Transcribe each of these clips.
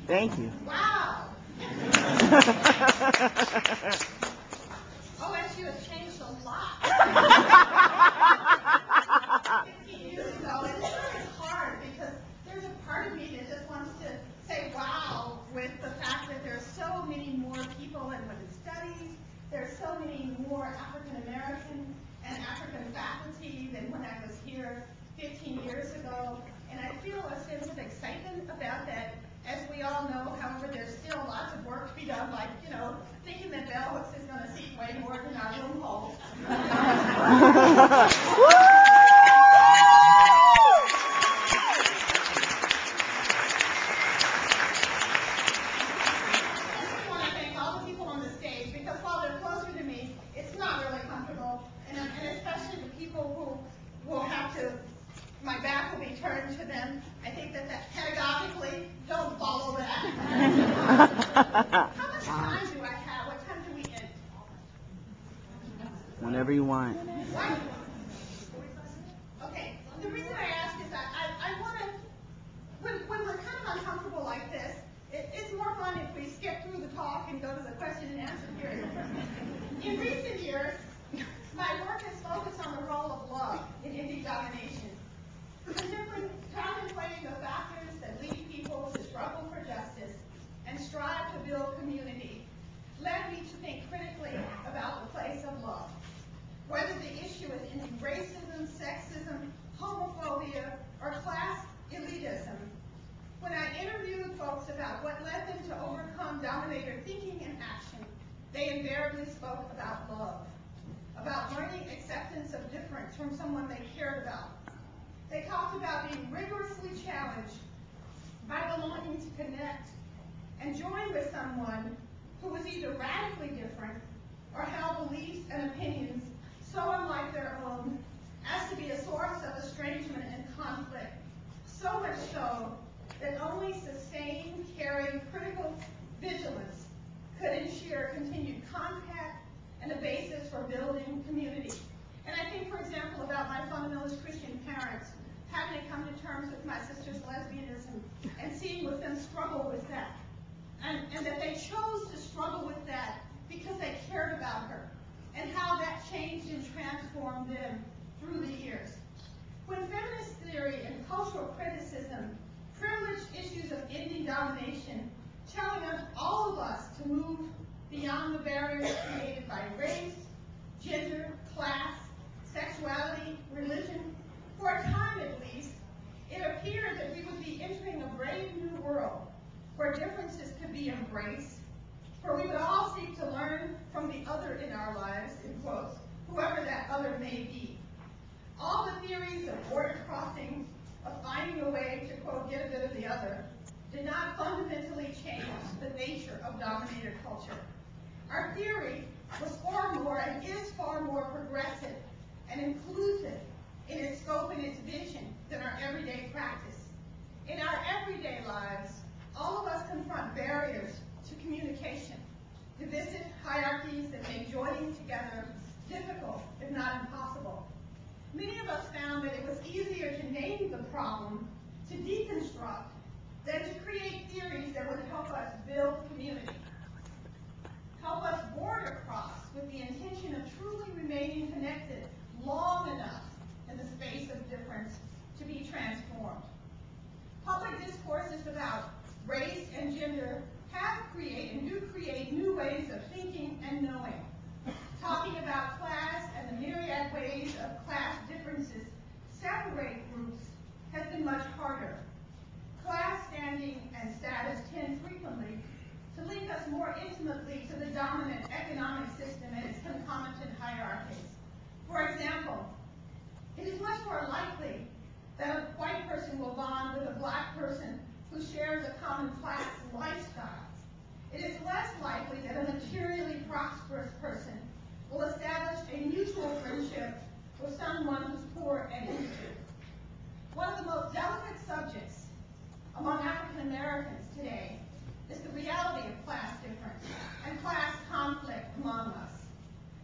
Thank you. Wow. OSU has changed a lot. 50 years ago, and it's hard because there's a part of me that just wants to say wow with the fact that there's so many more people in women's studies, there's so many more African American and African faculty than when I was here 15 years ago, and I feel a sense of excitement about that. As we all know, however, there's still lots of work to be done, like, thinking that Bell Hooks is going to seat way more than our room holds. I want to thank all the people on the stage, because while they're closer to me, it's not really comfortable, and especially the people who will have to, my back will be turned to them. I think that pedagogically, don't follow that. How much time do I have? What time do we end? Whenever you want. What? Okay. The reason I ask is that I want to, when we're kind of uncomfortable like this, it's more fun if we skip through the talk and go to the question and answer period. In recent years, my work has focused on the role of love in Indian domination. Specifically, contemplating the factors that lead people to struggle for justice and strive to build community led me to think critically about the place of love. Whether the issue is Indian racism, sexism, homophobia, or class elitism, when I interviewed folks about what led them to overcome dominator thinking and action, they invariably spoke about love, about learning acceptance of difference from someone they cared about. They talked about being rigorously challenged by belonging to connect and join with someone who was either radically different or held beliefs and opinions so unlike their own as to be a source of estrangement and conflict, so much so that only sustained, caring, critical vigilance could ensure continued contact and a basis for building community. And I think, for example, about my fundamentalist Christian parents, having to come to terms with my sister's lesbianism and seeing with them struggle with that. And that they chose to struggle with that because they cared about her, and how that changed and transformed them through the years. When feminist theory and cultural criticism privileged issues of Indian domination, telling all of us to move beyond the barriers created by race, gender, class, sexuality, religion, for a time at least, it appeared that we would be entering a brave new world where differences could be embraced, where we would all seek to learn from the other in our lives, in quotes, whoever that other may be. All the theories of border crossing, of finding a way to, quote, get a bit of the other, did not fundamentally change the nature of dominator culture. Our theory was far more and is far more progressive and inclusive in its scope and its vision than our everyday practice. In our everyday lives, all of us confront barriers to communication, divisive hierarchies that make joining together difficult, if not impossible. Many of us found that it was easier to name the problem, to deconstruct, than to create theories that would help us build community, help us border cross with the intention of truly remaining connected long enough in the space of difference to be transformed. Public discourses about race and gender have created and do create new ways of thinking and knowing. Talking about class and the myriad ways of class differences separate groups has been much harder. Class standing and status tend frequently to link us more intimately to the dominant economic system and its concomitant hierarchies. For example, it is much more likely that a white person will bond with a black person who shares a common class lifestyle. It is less likely that a materially prosperous person will establish a mutual friendship with someone who's poor and injured. One of the most delicate subjects among African Americans today is the reality of class difference and class conflict among us.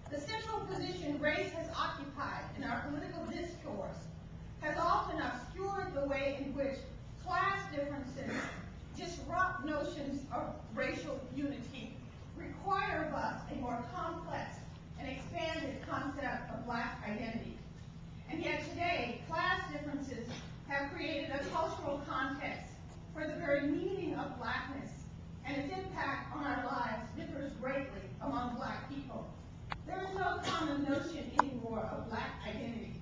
The central position race has occupied in our political discourse has often obscured the way in which class differences disrupt default notions of racial unity require of us a more complex and expanded concept of black identity. And yet today, class differences have created a cultural context where the very meaning of blackness and its impact on our lives differs greatly among black people. There is no common notion anymore of black identity.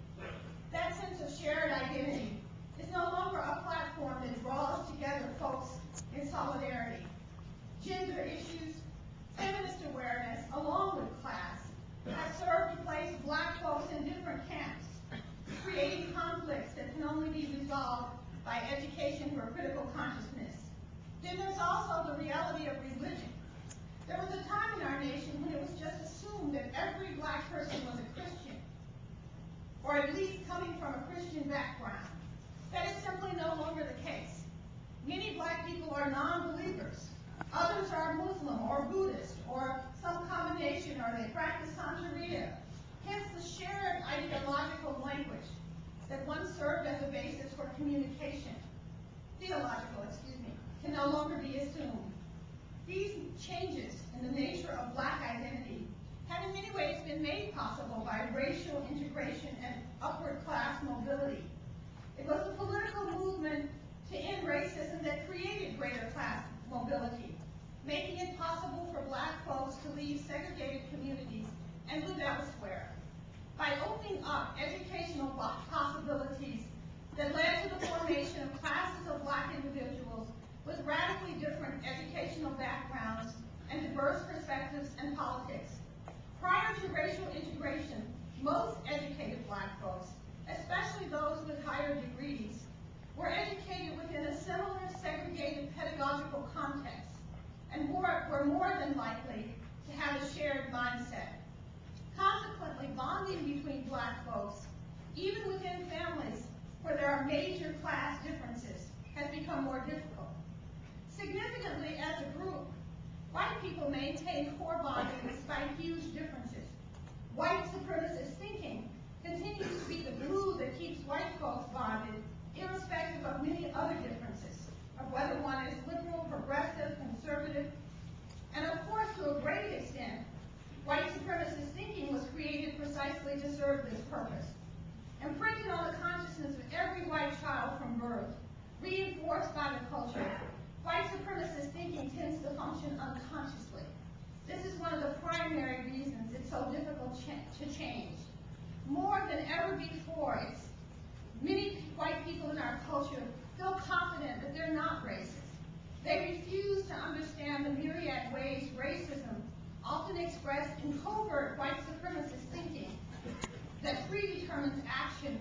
That sense of shared identity is no longer a platform that draws together folks in solidarity. Gender issues, feminist awareness, along with class, have served to place black folks in different camps, creating conflicts that can only be resolved by education for critical consciousness. Then there's also the reality of religion. There was a time in our nation when it was just assumed that every black person was a Christian, or at least coming from a Christian background. That is simply no longer the case. Many black people are non-believers. Others are Muslim or Buddhist or some combination, or they practice Santeria. Hence the shared ideological language that once served as a basis for communication, can no longer be assumed. These changes in the nature of black identity have in many ways been made possible by racial integration and upward class mobility. It was the political movement to end racism that created greater class mobility, making it possible for black folks to leave segregated communities and live elsewhere. By opening up educational possibilities that led to the formation of classes of black individuals with radically different educational backgrounds and diverse perspectives and politics. Prior to racial integration, most educated black folks, especially those with higher degrees, were educated within a similar segregated pedagogical context and were more than likely to have a shared mindset. Consequently, bonding between black folks, even within families where there are major class differences, has become more difficult. Significantly, as a group, white people maintain core bonding despite huge differences. White supremacist thinking continues to be the glue that keeps white folks bonded, irrespective of many other differences, of whether one is liberal, progressive, conservative. And of course, to a great extent, white supremacist thinking was created precisely to serve this purpose. Imprinted on the consciousness of every white child from birth, reinforced by the culture, white supremacist thinking tends to function unconsciously. This is one of the primary reasons it's so difficult to change. More than ever before, many white people in our culture feel confident that they're not racist. They refuse to understand the myriad ways racism, often expressed in covert white supremacist thinking, that predetermines action,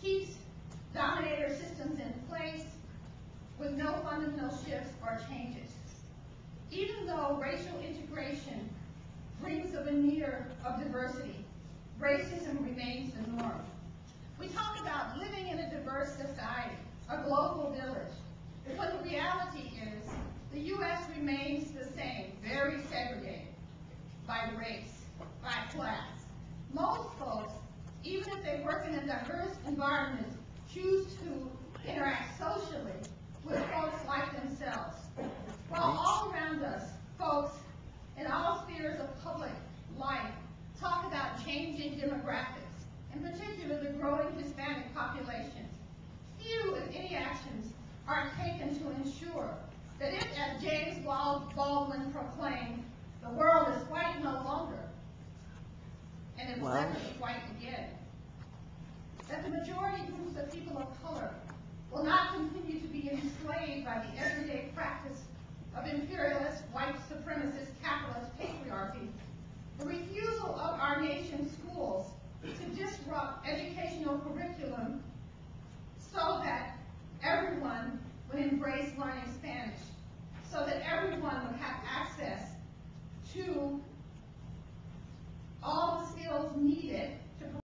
keeps dominator systems in place with no fundamental shifts or changes. Even though racial integration brings a veneer of diversity, racism remains the norm. We talk about living in a diverse society, a global village, but when the reality is the U.S. remains the same, very segregated by race, by class. Most folks, even if they work in a diverse environment, choose to interact socially with folks like themselves. While all around us, folks in all spheres of public life talk about changing demographics, in particular the growing Hispanic population, few, if any, actions are taken to ensure that if, as James Baldwin proclaimed, the world is white no longer, and it will never be white again, that the majority groups of people of